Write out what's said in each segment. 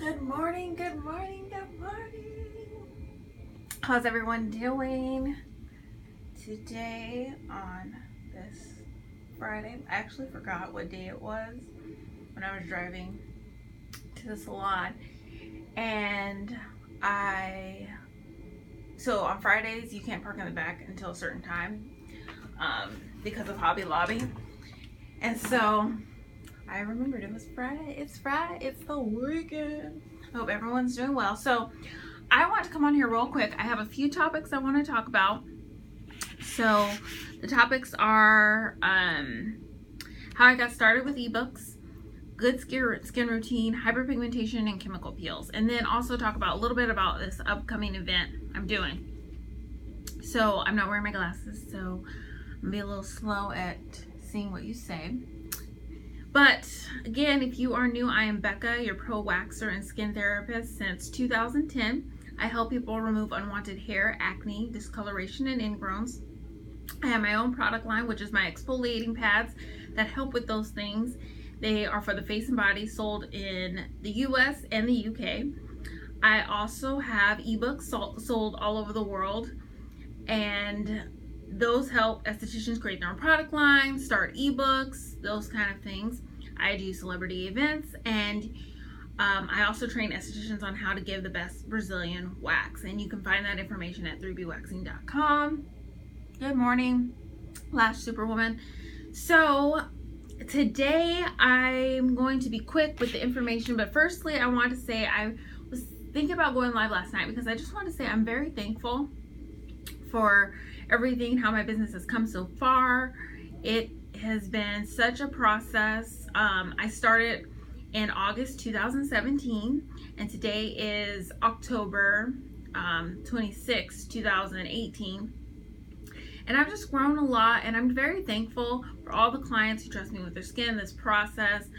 Good morning, good morning, good morning. How's everyone doing today on this Friday? I actually forgot what day it was when I was driving to the salon. And so on Fridays, you can't park in the back until a certain time because of Hobby Lobby. And so I remembered it was Friday. It's Friday. It's the weekend. I hope everyone's doing well. So I want to come on here real quick. I have a few topics I want to talk about. So the topics are how I got started with ebooks, good skin routine, hyperpigmentation, and chemical peels. And then also talk about a little bit about this upcoming event I'm doing. So I'm not wearing my glasses, so I'm gonna be a little slow at seeing what you say. But again, if you are new, I am Beka, your pro waxer and skin therapist since 2010. I help people remove unwanted hair, acne, discoloration, and ingrowns. I have my own product line, which is my exfoliating pads that help with those things. They are for the face and body, sold in the US and the UK. I also have ebooks sold all over the world, and those help estheticians create their own product line, start ebooks, those kind of things. I do celebrity events, and I also train estheticians on how to give the best Brazilian wax, and you can find that information at 3bwaxing.com. Good morning, Lash Superwoman. So today I'm going to be quick with the information, but firstly I want to say I was thinking about going live last night because I just want to say I'm very thankful for everything, how my business has come so far. It has been such a process. I started in August 2017, and today is October 26, 2018. And I've just grown a lot, and I'm very thankful for all the clients who trust me with their skin. This process,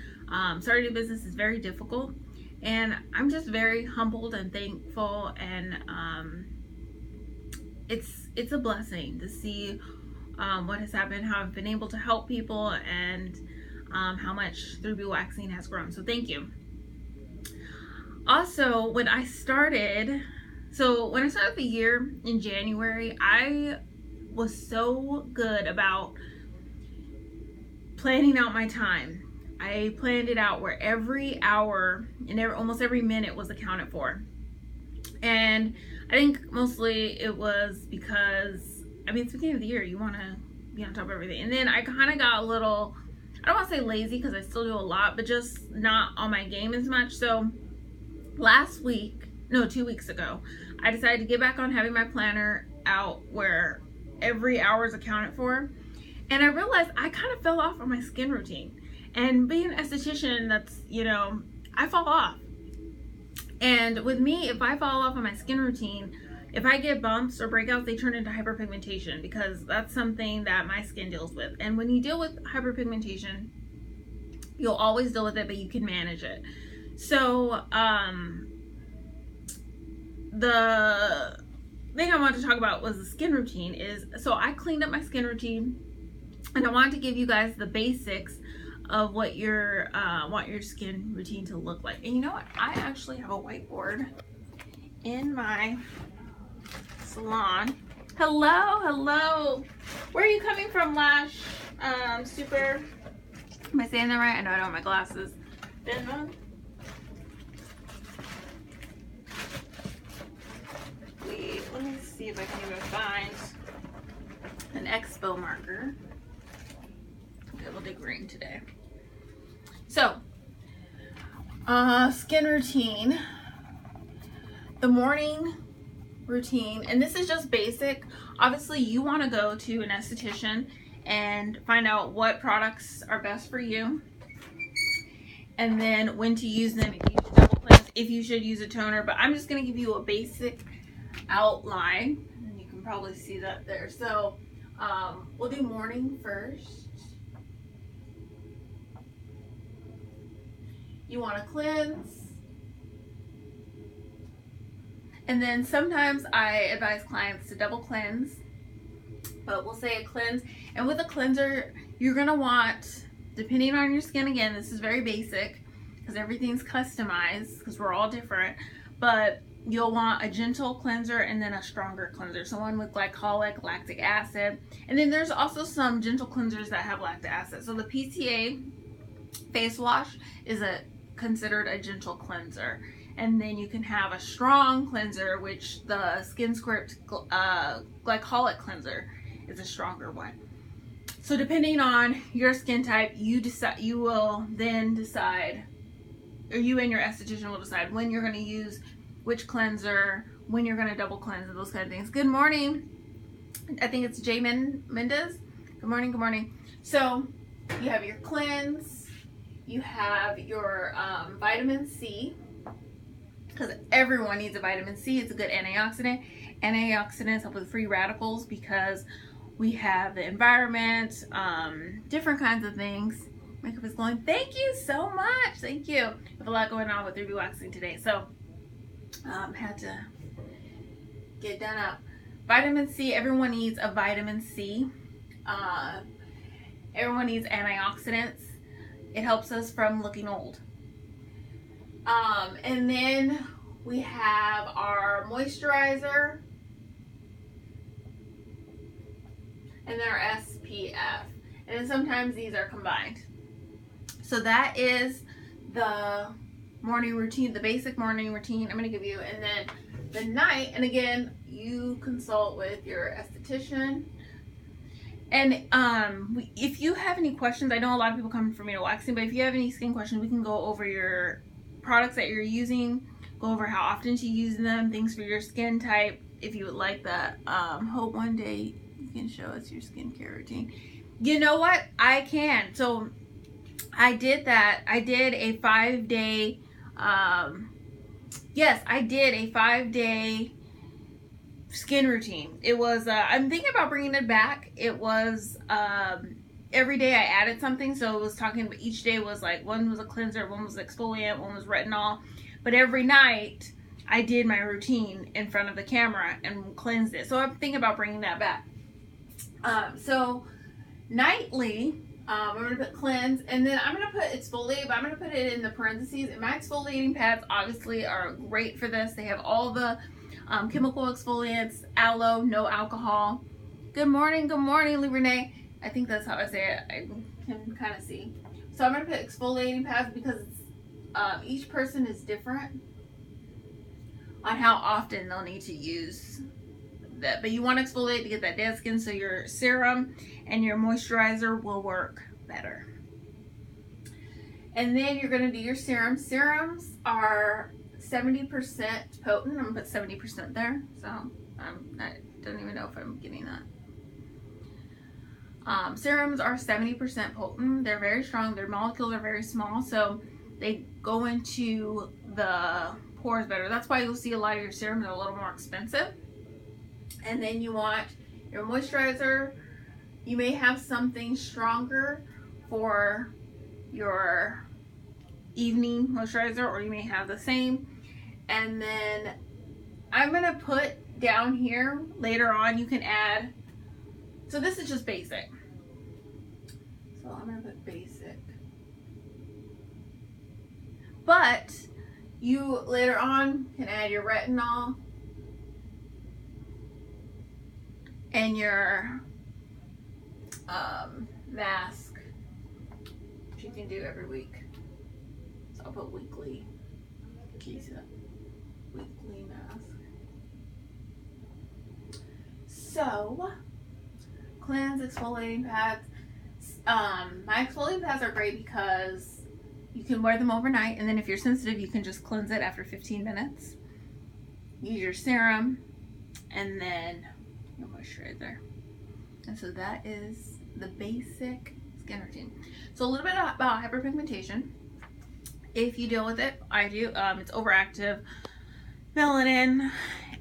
starting a business is very difficult, and I'm just very humbled and thankful, and it's a blessing to see what has happened, how I've been able to help people, and how much 3B Waxing has grown. So thank you. Also, when I started the year in January, I was so good about planning out my time. I planned it out where every hour and almost every minute was accounted for. And I think mostly it was because, it's the beginning of the year, you want to be on top of everything. And then I kind of got a little, I don't want to say lazy because I still do a lot, but just not on my game as much. So 2 weeks ago, I decided to get back on having my planner out where every hour is accounted for. And I realized I kind of fell off on my skin routine. And being an esthetician, that's, I fall off. And with me, if I fall off on my skin routine, if I get bumps or breakouts, they turn into hyperpigmentation, because that's something that my skin deals with. And when you deal with hyperpigmentation, you'll always deal with it, but you can manage it. So the thing I wanted to talk about was the skin routine. So I cleaned up my skin routine, and I wanted to give you guys the basics of what your want your skin routine to look like. And you know what? I actually have a whiteboard in my salon. Hello. Where are you coming from, Lash Super? Am I saying that right? I know I don't have my glasses. Denver. Wait, let me see if I can even find an expo marker. Okay, we'll do green today. So, skin routine. The morning routine, and this is just basic. Obviously, you want to go to an esthetician and find out what products are best for you, and then when to use them, if you should double cleanse, if you should use a toner. But I'm just going to give you a basic outline, and you can probably see that there. So we'll do morning first. You want to cleanse. And then sometimes I advise clients to double cleanse, but we'll say a cleanse. And with a cleanser, you're going to want, depending on your skin, again, this is very basic, because everything's customized because we're all different. But you'll want a gentle cleanser and then a stronger cleanser. So one with glycolic, lactic acid. And then there's also some gentle cleansers that have lactic acid. So the PCA face wash is considered a gentle cleanser. And then you can have a strong cleanser, which the Skin Script glycolic cleanser is a stronger one. So depending on your skin type, you will then decide, or you and your esthetician will decide when you're going to use which cleanser, when you're going to double cleanse, and those kind of things. Good morning. I think it's J Mendez. Good morning. Good morning. So you have your cleanse, you have your vitamin C, because everyone needs a vitamin C. It's a good antioxidant. Antioxidants help with free radicals because we have the environment, different kinds of things. Makeup is glowing. Thank you so much. Thank you. We have a lot going on with 3D waxing today, so had to get done up. Vitamin C. Everyone needs a vitamin C. Everyone needs antioxidants. It helps us from looking old. And then we have our moisturizer. And then our SPF. And then sometimes these are combined. So that is the morning routine, the basic morning routine I'm going to give you. And then the night, and again, you consult with your esthetician. And if you have any questions, I know a lot of people come for me to waxing, but if you have any skin questions, we can go over your products that you're using, go over how often to use them, things for your skin type, if you would like that. Hope one day you can show us your skincare routine. You know what? I can. So I did that. I did a 5-day, yes, I did a 5-day skin routine. It was, I'm thinking about bringing it back. It was, every day I added something. So it was talking about each day was like, one was a cleanser, one was exfoliant, one was retinol. But every night I did my routine in front of the camera and cleansed it. So I'm thinking about bringing that back. So nightly, I'm going to put cleanse, and then I'm going to put exfoliate, but I'm going to put it in the parentheses. And my exfoliating pads obviously are great for this. They have all the chemical exfoliants, aloe, no alcohol. Good morning, Renee. I think that's how I say it. I can kind of see. So I'm going to put exfoliating pads because each person is different on how often they'll need to use that. But you want to exfoliate to get that dead skin so your serum and your moisturizer will work better. And then you're going to do your serum. Serums are 70% potent. I'm going to put 70% there. So I don't even know if I'm getting that. Serums are 70% potent. They're very strong. Their molecules are very small, so they go into the pores better. That's why you'll see a lot of your serums are a little more expensive. And then you want your moisturizer. You may have something stronger for your evening moisturizer, or you may have the same. And then I'm going to put down here later on, you can add, so this is just basic. So I'm going to put basic. But you later on can add your retinol and your mask, which you can do every week. So I'll put weekly. Can you see that? Weekly mask. So, cleanse, exfoliating pads. My exfoliating pads are great because you can wear them overnight, and then if you're sensitive, you can just cleanse it after 15 minutes. Use your serum, and then your moisturizer. And so that is the basic skin routine. So a little bit about hyperpigmentation. If you deal with it, I do. It's overactive melanin,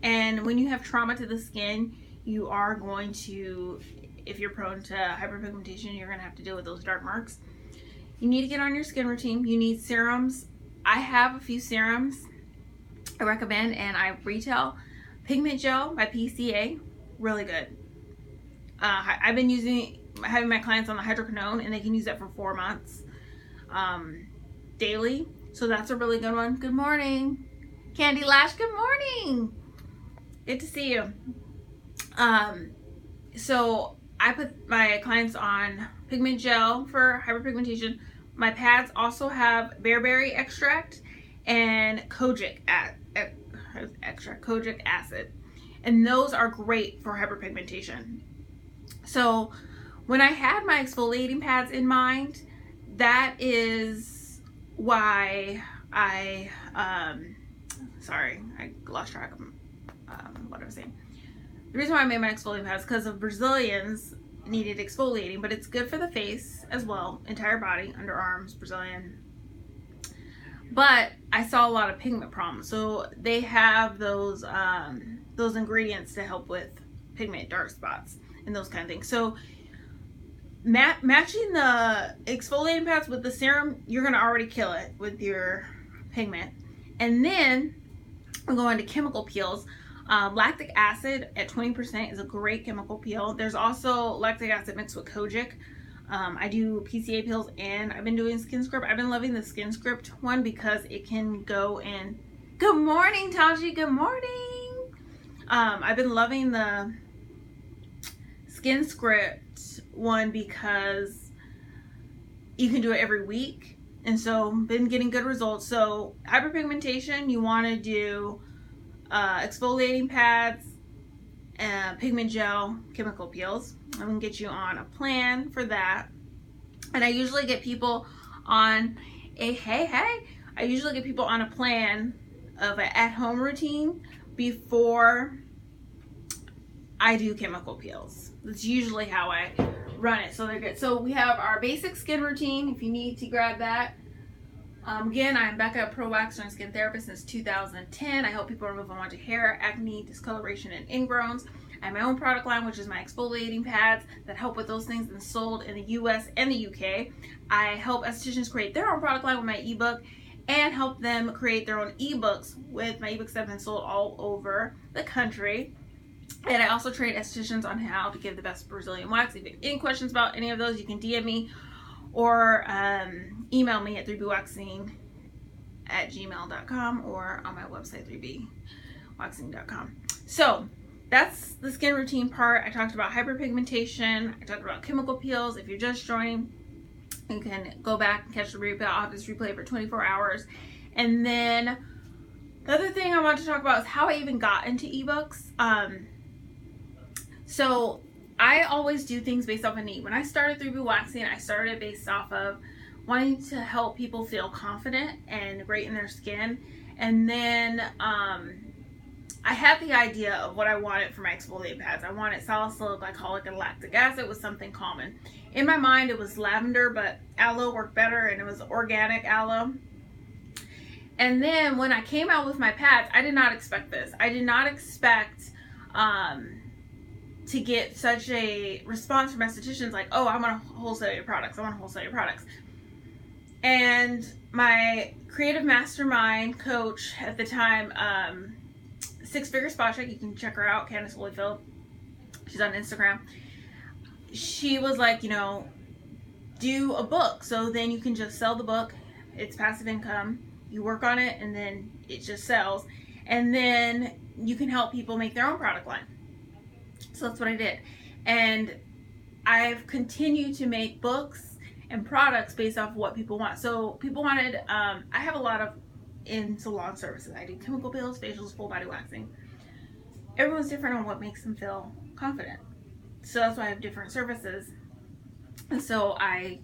and when you have trauma to the skin, you are going to, if you're prone to hyperpigmentation, you're going to have to deal with those dark marks. You need to get on your skin routine. You need serums. I have a few serums I recommend, and I retail. Pigment Gel by PCA, really good. I've been having my clients on the hydroquinone, and they can use that for 4 months daily. So that's a really good one. Good morning, Candy Lash. Good morning. Good to see you. So I put my clients on pigment gel for hyperpigmentation. My pads also have bearberry extract and kojic acid, and those are great for hyperpigmentation. So when I had my exfoliating pads in mind, that is why I lost track of what I was saying. The reason why I made my exfoliating pads is because of Brazilians needed exfoliating, but it's good for the face as well, entire body, underarms, Brazilian. But I saw a lot of pigment problems, so they have those ingredients to help with pigment, dark spots, and those kind of things. So matching the exfoliating pads with the serum, you're gonna already kill it with your pigment. And then I'm going to chemical peels. Lactic acid at 20% is a great chemical peel. There's also lactic acid mixed with kojic. I do PCA peels, and I've been doing skin script. I've been loving the skin script one because it can go in. Good morning, Taji. Good morning. I've been loving the skin script one because you can do it every week, and so been getting good results. So hyperpigmentation, you want to do exfoliating pads, pigment gel, chemical peels. I'm gonna get you on a plan for that. And I usually get people on I usually get people on a plan of an at-home routine before I do chemical peels. That's usually how I run it, so they're good. So we have our basic skin routine, if you need to grab that. Again, I'm Beka, Pro Waxer and Skin Therapist since 2010. I help people remove unwanted hair, acne, discoloration, and ingrowns. I have my own product line, which is my exfoliating pads that help with those things, and sold in the US and the UK. I help estheticians create their own product line with my ebook and help them create their own ebooks with my ebooks that have been sold all over the country. And I also train estheticians on how to give the best Brazilian wax. If you have any questions about any of those, you can DM me or email me at 3bwaxing@gmail.com or on my website 3bwaxing.com. So that's the skin routine part. I talked about hyperpigmentation. I talked about chemical peels. If you're just joining, you can go back and catch the replay. I'll have this replay for 24 hours. And then the other thing I want to talk about is how I even got into ebooks. So I always do things based off of need. When I started 3B Waxing, I started based off of wanting to help people feel confident and great in their skin. And then I had the idea of what I wanted for my exfoliating pads. I wanted salicylic, glycolic, and lactic acid was something common. In my mind, it was lavender, but aloe worked better, and it was organic aloe. And then when I came out with my pads, I did not expect this. I did not expect to get such a response from estheticians like, oh, I want to wholesale your products. I want to wholesale your products. And my creative mastermind coach at the time, Six Figure Spot Check, you can check her out, Candace Holyfield. She's on Instagram. She was like, you know, do a book. So then you can just sell the book. It's passive income. You work on it and then it just sells. And then you can help people make their own product line. So that's what I did. And I've continued to make books and products based off of what people want. So people wanted, I have a lot of in salon services. I do chemical peels, facials, full body waxing. Everyone's different on what makes them feel confident. So that's why I have different services. And so I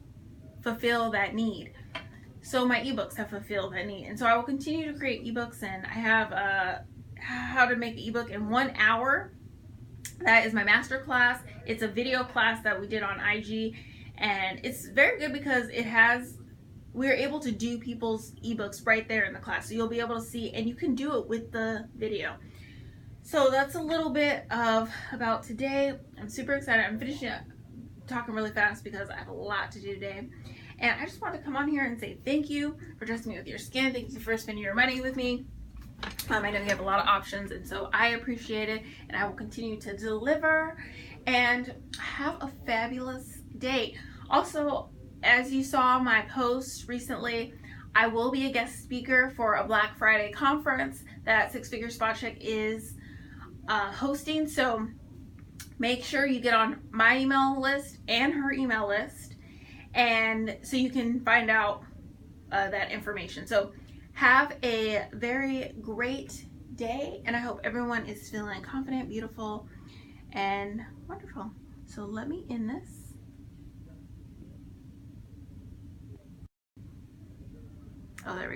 fulfill that need. So my ebooks have fulfilled that need. And so I will continue to create ebooks, and I have how to make an ebook in 1 hour. That is my master class. It's a video class that we did on IG, and it's very good because it has, we're able to do people's ebooks right there in the class. So you'll be able to see, and you can do it with the video. So that's a little bit of about today. I'm super excited. I'm finishing up talking really fast because I have a lot to do today. And I just want to come on here and say thank you for trusting me with your skin. Thank you for spending your money with me. I know you have a lot of options, and so I appreciate it, and I will continue to deliver. And have a fabulous day. Also, as you saw my post recently, I will be a guest speaker for a Black Friday conference that Six Figure Spa Chick is hosting. So make sure you get on my email list and her email list, and so you can find out that information. So have a very great day, and I hope everyone is feeling confident, beautiful, and wonderful. So let me end this. Oh, there we go.